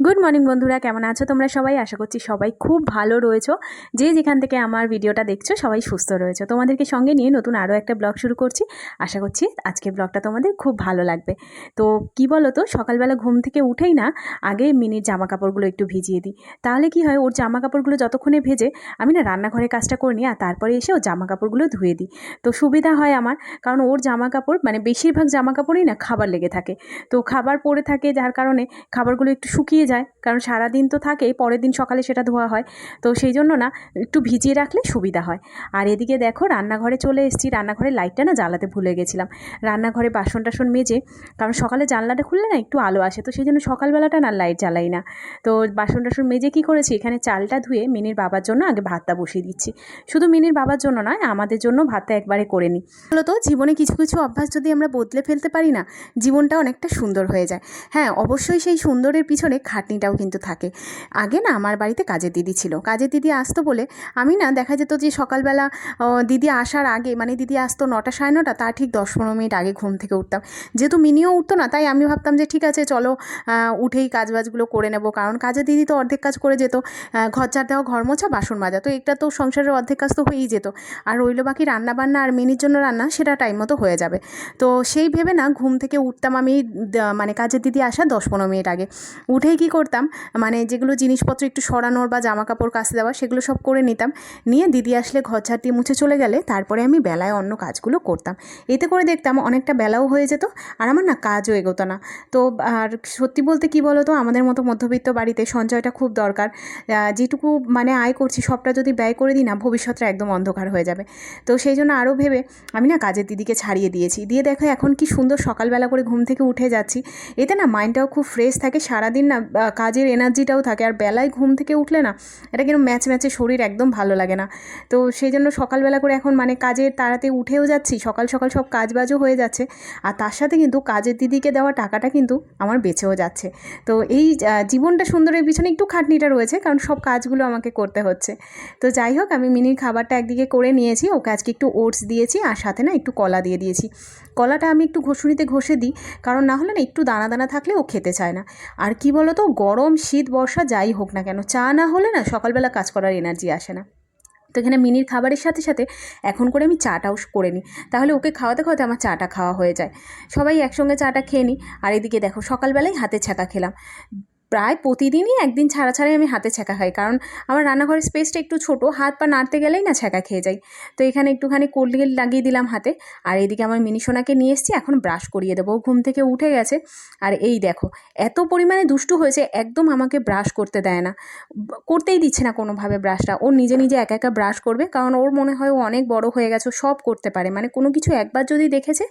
Good morning বন্ধুরা, কেমন আছো তোমরা সবাই? আশা করছি সবাই খুব ভালো রয়েছো। যে যেখান থেকে আমার ভিডিওটা দেখছো সবাই সুস্থ রয়েছো। তোমাদেরকে সঙ্গে নিয়ে নতুন আরও একটা ব্লগ শুরু করছি। আশা করছি আজকের ব্লগটা তোমাদের খুব ভালো লাগবে। তো কি বলো তো, সকালবেলা ঘুম থেকে উঠেই না আগে মিনির জামা কাপড়গুলো একটু ভিজিয়ে দিই। তাহলে কি হয়, ওর জামা কাপড়গুলো যতক্ষণে ভেজে আমি না রান্নাঘরে কাজটা করে নিই, আর তারপরে এসে ওর জামা কাপড়গুলো ধুয়ে দিই। তো সুবিধা হয় আমার, কারণ ওর জামা কাপড় মানে বেশিরভাগ জামা কাপড়ই না খাবার লেগে থাকে। তো খাবার পরে থাকে, যার কারণে খাবারগুলো একটু শুকিয়ে যায়, কারণ সারাদিন তো থাকেই, পরের দিন সকালে সেটা ধোয়া হয়। তো সেই জন্য না একটু ভিজিয়ে রাখলে সুবিধা হয়। আর এদিকে দেখো রান্নাঘরে চলে এসেছি। রান্নাঘরের লাইটটা না জ্বালাতে ভুলে গেছিলাম। রান্নাঘরে বাসন টাসন মেজে, কারণ সকালে জানলাটা খুললে না একটু আলো আসে, তো সেই জন্য সকালবেলাটা না লাইট জ্বালাই না। তো বাসন টাসন মেজে কী করেছি, এখানে চালটা ধুয়ে মিনির বাবার জন্য আগে ভাতটা বসিয়ে দিচ্ছি। শুধু মিনির বাবার জন্য নয়, আমাদের জন্য ভাতটা একবারে করে নিই। বলো তো, জীবনে কিছু কিছু অভ্যাস যদি আমরা বদলে ফেলতে পারি না, জীবনটা অনেকটা সুন্দর হয়ে যায়। হ্যাঁ, অবশ্যই সেই সুন্দরের পিছনে খাটনিটাও কিন্তু থাকে। আগে না আমার বাড়িতে কাজের দিদি ছিল। কাজের দিদি আসতো বলে আমি না দেখা যেত যে সকালবেলা দিদি আসার আগে, মানে দিদি আসতো 9টা 9:30, তার ঠিক 10-15 মিনিট আগে ঘুম থেকে উঠতাম। যেহেতু মিনিও উঠতো না, তাই আমি ভাবতাম যে ঠিক আছে চলো উঠেই কাজবাজগুলো করে নেব, কারণ কাজের দিদি তো অর্ধেক কাজ করে যেত। ঘর ঝাড় দেওয়া, ঘর মোছা, বাসন মাজা, তো এটা তো সংসারের অর্ধেক কাজ তো হয়েই যেত। আর রইল বাকি রান্নাবান্না আর মিনির জন্য রান্না, সেটা টাইম মতো হয়ে যাবে। তো সেই ভেবে না ঘুম থেকে উঠতাম আমি মানে কাজের দিদি আসার 10-15 মিনিট আগে। উঠেই কী করতাম, মানে যেগুলো জিনিসপত্র একটু সরানোর বা জামা কাপড় কাচতে দেওয়া, সেগুলো সব করে নিতাম। নিয়ে দিদি আসলে ঘর ঝাড় দিয়ে মুছে চলে গেলে তারপরে আমি বেলায় অন্য কাজগুলো করতাম। এতে করে দেখতাম অনেকটা বেলাও হয়ে যেত, আর আমার না কাজও এগোতো না। তো আর সত্যি বলতে কী বলো তো, আমাদের মতো মধ্যবিত্ত বাড়িতে সঞ্চয়টা খুব দরকার। যেটুকু মানে আয় করছি সবটা যদি ব্যয় করে দিই না, ভবিষ্যৎটা একদম অন্ধকার হয়ে যাবে। তো সেই জন্য আরও ভেবে আমি না কাজের দিদিকে ছাড়িয়ে দিয়েছি। দিয়ে দেখো এখন কি সুন্দর সকালবেলা করে ঘুম থেকে উঠে যাচ্ছি। এতে না মাইন্ডটাও খুব ফ্রেশ থাকে, সারাদিন না কাজের এনার্জিটাও থাকে। আর বেলায় ঘুম থেকে উঠলে না এটা কিন্তু ম্যাচ ম্যাচে শরীর একদম ভালো লাগে না। তো সেই জন্য সকালবেলা করে এখন মানে কাজের তাড়াতে উঠেও যাচ্ছি, সকাল সকাল সব কাজবাজও হয়ে যাচ্ছে। আর তার সাথে কিন্তু কাজের দিদিকে দেওয়া টাকাটা কিন্তু আমার বেঁচেও যাচ্ছে। তো এই জীবনটা সুন্দরের পিছনে একটু খাটনিটা রয়েছে, কারণ সব কাজগুলো আমাকে করতে হচ্ছে। তো যাই হোক, আমি মিনির খাবারটা একদিকে করে নিয়েছি। ওকে আজকে একটু ওটস দিয়েছি, আর সাথে না একটু কলা দিয়ে দিয়েছি। কলাটা আমি একটু ঘষুনিতে ঘষে দিই, কারণ না হলে না একটু দানা দানা থাকলে ও খেতে চায় না। আর কি বলো তো, গরম শীত বর্ষা যাই হোক না কেন, চা না হলে না সকালবেলা কাজ করার এনার্জি আসে না। তো এখানে মিনির খাবারের সাথে সাথে এখন করে আমি চাটাও করে নিই, তাহলে ওকে খাওয়াতে খাওয়াতে আমার চাটা খাওয়া হয়ে যায়। সবাই একসঙ্গে চাটা খেয়ে নিই। আর এদিকে দেখো সকালবেলায় হাতে ছ্যাঁকা খেলাম। প্রায় প্রতিদিনই একদিন ছাড়া ছাড়াই আমি হাতে ছ্যাঁকা খাই, কারণ আমার রান্নাঘরের স্পেসটা একটু ছোটো, হাত পা নাড়তে গেলেই না ছ্যাঁকা খেয়ে যাই। তো এখানে একটুখানি কোলগেট লাগিয়ে দিলাম হাতে। আর এদিকে আমার মিনি সোনাকে নিয়ে এসেছি, এখন ব্রাশ করিয়ে দেবো। ঘুম থেকে উঠে গেছে, আর এই দেখো এত পরিমাণে দুষ্টু হয়েছে, একদম আমাকে ব্রাশ করতে দেয় না, করতেই দিচ্ছে না কোনোভাবে ব্রাশটা। ও নিজে নিজে একা একা ব্রাশ করবে, কারণ ওর মনে হয় ও অনেক বড় হয়ে গেছে, সব করতে পারে। মানে কোনো কিছু একবার যদি দেখেছে,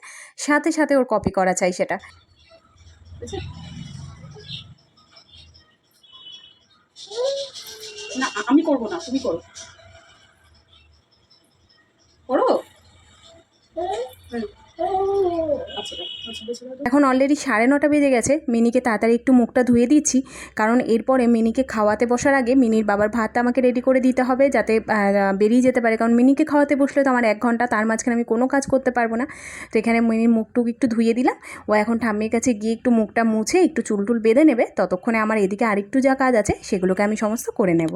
সাথে সাথে ওর কপি করা চাই সেটা। না আমি করবো না, তুমি করো। করো। এখন অলরেডি 9:30 বেজে গেছে। মিনিকে তাড়াতাড়ি একটু মুখটা ধুয়ে দিচ্ছি, কারণ এরপরে মিনিকে খাওয়াতে বসার আগে মিনির বাবার ভাতটা আমাকে রেডি করে দিতে হবে, যাতে বেরিয়ে যেতে পারে। কারণ মিনিকে খাওয়াতে বসলে তো আমার 1 ঘন্টা, তার মাঝখানে আমি কোনো কাজ করতে পারবো না। তো এখানে মিনির মুখটুক একটু ধুয়ে দিলাম। ও এখন ঠাম্মির কাছে গিয়ে একটু মুখটা মুছে একটু চুল টুল বেঁধে নেবে। ততক্ষণে আমার এদিকে আরেকটু যা কাজ আছে সেগুলোকে আমি সমস্ত করে নেব।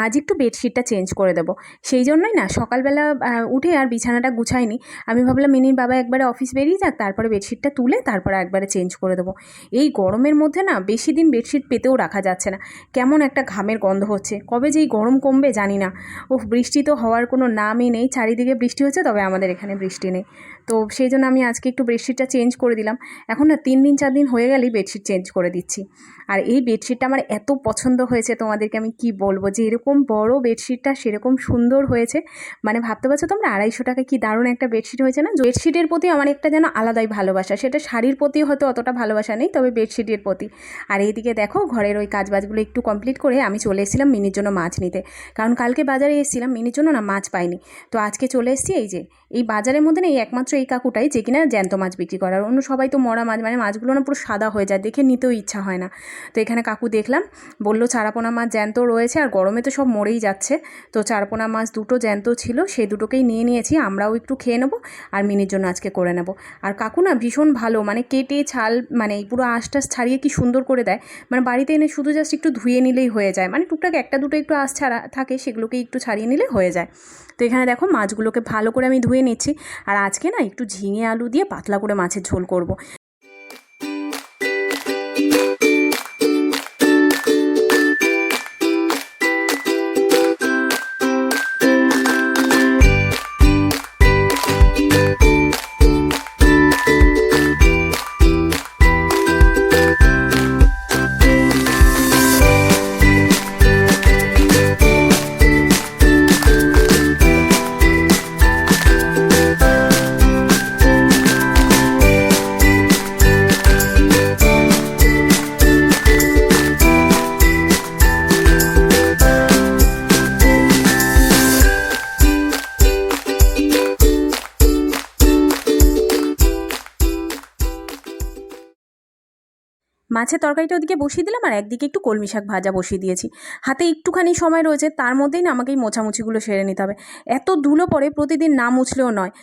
আজ একটু বেডশিটটা চেঞ্জ করে দেবো, সেই জন্যই না সকালবেলা উঠে আর বিছানাটা গুছাইনি। আমি ভাবলাম মিনির বাবা একবারে অফিস বেরিয়ে যাক, তারপরে বেডশিটটা তুলে তারপরে একবারে চেঞ্জ করে দেবো। এই গরমের মধ্যে না বেশি দিন বেডশিট পেতেও রাখা যাচ্ছে না, কেমন একটা ঘামের গন্ধ হচ্ছে। কবে যে এই গরম কমবে জানি না। বৃষ্টি তো হওয়ার কোনো নামই নেই, চারিদিকে বৃষ্টি হচ্ছে, তবে আমাদের এখানে বৃষ্টি নেই। তো সেই জন্য আমি আজকে একটু বেডশিটটা চেঞ্জ করে দিলাম। এখন না 3 দিন 4 দিন হয়ে গেলেই বেডশিট চেঞ্জ করে দিচ্ছি। আর এই বেডশিটটা আমার এত পছন্দ হয়েছে, তোমাদেরকে আমি কি বলবো, যে এরকম যেরকম বড় বেডশিটটা সেরকম সুন্দর হয়েছে। মানে ভাবতে পারছো তোমরা 250 টাকায় কি দারুণ একটা বেডশিট হয়েছে না। বেডশিটের প্রতি আমার একটা যেন আলাদাই ভালোবাসা, সেটা শাড়ির প্রতি হয়তো অতটা ভালোবাসা নেই, তবে বেডশিটের প্রতি। আর এইদিকে দেখো ঘরের ওই কাজবাজগুলো একটু কমপ্লিট করে আমি চলে এসেছিলাম মিনির জন্য মাছ নিতে, কারণ কালকে বাজারে এসেছিলাম মিনির জন্য না মাছ পাইনি। তো আজকে চলে এসেছি এই যে এই বাজারের মধ্যে না এই একমাত্র এই কাকুটাই যে কিনা জ্যান্ত মাছ বিক্রি করার, অন্য সবাই তো মরা মাছ, মানে মাছগুলো না পুরো সাদা হয়ে যায়, দেখে নিতেও ইচ্ছা হয় না। তো এখানে কাকু দেখলাম বললো চারাপোনা মাছ জ্যান্ত রয়েছে, আর গরমে তো সব মরেই যাচ্ছে। তো চারাপোনা মাছ দুটো জ্যান্ত ছিল, সেই দুটোকেই নিয়ে নিয়েছি, আমরাও একটু খেয়ে নেবো আর মিনির জন্য আজকে করে নেবো। আর কাকু না ভীষণ ভালো, মানে কেটে ছাল মানে পুরো আঁশটাশ ছাড়িয়ে কি সুন্দর করে দেয়। মানে বাড়িতে এনে শুধু জাস্ট একটু ধুয়ে নিলেই হয়ে যায়, মানে টুকটাক একটা দুটো একটু আঁশ ছাড়া থাকে, সেগুলোকে একটু ছাড়িয়ে নিলে হয়ে যায়। তো এখানে দেখো মাছগুলোকে ভালো করে আমি ধুয়ে নিচ্ছি, আর আজকে না একটু ঝিঙে আলু দিয়ে পাতলা করে মাছের ঝোল করব। মাছের তরকারিটা ওদিকে বসিয়ে দিলাম, আর একদিকে একটু কলমি শাক ভাজা বসিয়ে দিয়েছি। হাতে একটুখানি সময় রয়েছে, তার মধ্যেই না আমাকে এই মোছামুছিগুলো সেরে নিতে হবে। এত ধুলো পড়ে প্রতিদিন না মুছলেও নয়,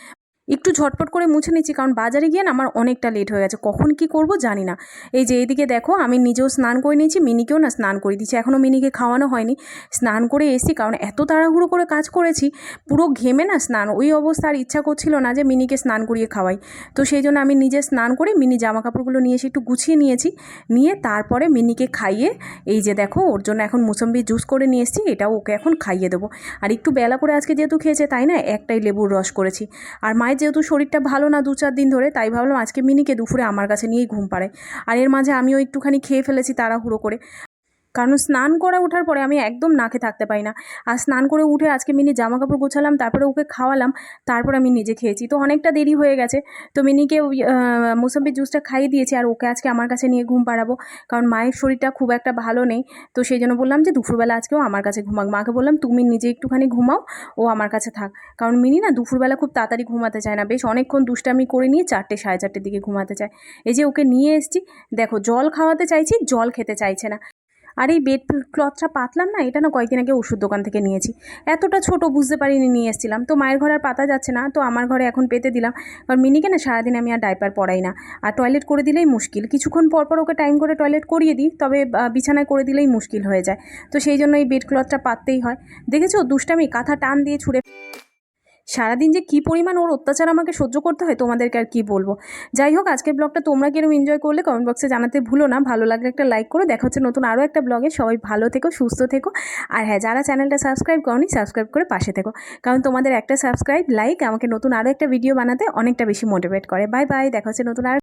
একটু ঝটপট করে মুছে নিচ্ছি, কারণ বাজারে গিয়ে না আমার অনেকটা লেট হয়ে গেছে, কখন কি করব জানি না। এই যে এইদিকে দেখো আমি নিজেও স্নান করে নিয়েছি, মিনিকেও না স্নান করে দিচ্ছি, এখনও মিনিকে খাওয়ানো হয়নি। স্নান করে এসেছি, কারণ এত তাড়াহুড়ো করে কাজ করেছি, পুরো ঘেমে না স্নান ওই অবস্থা, আর ইচ্ছা করছিল না যে মিনিকে স্নান করিয়ে খাওয়াই। তো সেই জন্য আমি নিজে স্নান করে মিনি জামা কাপড়গুলো নিয়ে এসে একটু গুছিয়ে নিয়েছি, নিয়ে তারপরে মিনিকে খাইয়ে এই যে দেখো ওর জন্য এখন মুসম্বি জুস করে নিয়ে এসেছি, এটাও ওকে এখন খাইয়ে দেবো। আর একটু বেলা করে আজকে যেহেতু খেয়েছে তাই না একটাই লেবুর রস করেছি। আর মায়ের যেহেতু শরীরটা ভালো না 2-4 দিন ধরে, তাই ভাবলাম আজকে মিনিকে দুপুরে আমার কাছে নিয়েই ঘুম পাড়াই। আর এর মাঝে আমিও একটুখানি খেয়ে ফেলেছি তাড়াহুড়ো করে, কারণ স্নান করে ওঠার পরে আমি একদম না খেয়ে থাকতে পারি না। আর স্নান করে উঠে আজকে মিনি জামা কাপড় গোছালাম, তারপরে ওকে খাওয়ালাম, তারপর আমি নিজে খেয়েছি, তো অনেকটা দেরি হয়ে গেছে। তো মিনিকে ওই মোসাম্বি জুসটা খাইয়ে দিয়েছি, আর ওকে আজকে আমার কাছে নিয়ে ঘুম পাড়াবো, কারণ মায়ের শরীরটা খুব একটা ভালো নেই। তো সেই জন্য বললাম যে দুপুরবেলা আজকেও আমার কাছে ঘুমাক। মাকে বললাম তুমি নিজে একটুখানি ঘুমাও, ও আমার কাছে থাক, কারণ মিনি না দুপুরবেলা খুব তাড়াতাড়ি ঘুমাতে চায় না, বেশ অনেকক্ষণ দুষ্টামি করে নিয়ে 4টে 4:30 দিকে ঘুমাতে চায়। এই যে ওকে নিয়ে এসেছি, দেখো জল খাওয়াতে চাইছি, জল খেতে চাইছে না। আর এই বেড ক্লথটা পাতলাম না, এটা না কয়েকদিন আগে ওষুধ দোকান থেকে নিয়েছি, এতটা ছোট বুঝতে পারিনি নিয়ে এসেছিলাম। তো মায়ের ঘরে আর পাতা যাচ্ছে না, তো আমার ঘরে এখন পেতে দিলাম, কারণ মিনিকে না সারাদিন আমি আর ডাইপার পরাই না, আর টয়লেট করে দিলেই মুশকিল, কিছুক্ষণ পর পর ওকে টাইম করে টয়লেট করিয়ে দিই, তবে বিছানায় করে দিলেই মুশকিল হয়ে যায়। তো সেই জন্য এই বেড ক্লথটা পাততেই হয়। দেখেছো দুষ্টামি, কাঁথা টান দিয়ে ছুঁড়ে সারাদিন যে কী পরিমাণ ওর অত্যাচার আমাকে সহ্য করতে হয় তোমাদেরকে আর কি বলবো। যাই হোক, আজকের ব্লগটা তোমরা কিরকম এনজয় করলে কমেন্ট বক্সে জানাতে ভুলো না, ভালো লাগলে একটা লাইক করে। দেখা হচ্ছে নতুন আরও একটা ব্লগে, সবাই ভালো থেকো, সুস্থ থেকো। আর হ্যাঁ, যারা চ্যানেলটা সাবস্ক্রাইব করনি সাবস্ক্রাইব করে পাশে থেকো, কারণ তোমাদের একটা সাবস্ক্রাইব লাইক আমাকে নতুন আরও একটা ভিডিও বানাতে অনেকটা বেশি মোটিভেট করে। বাই বাই, দেখা হচ্ছে নতুন আর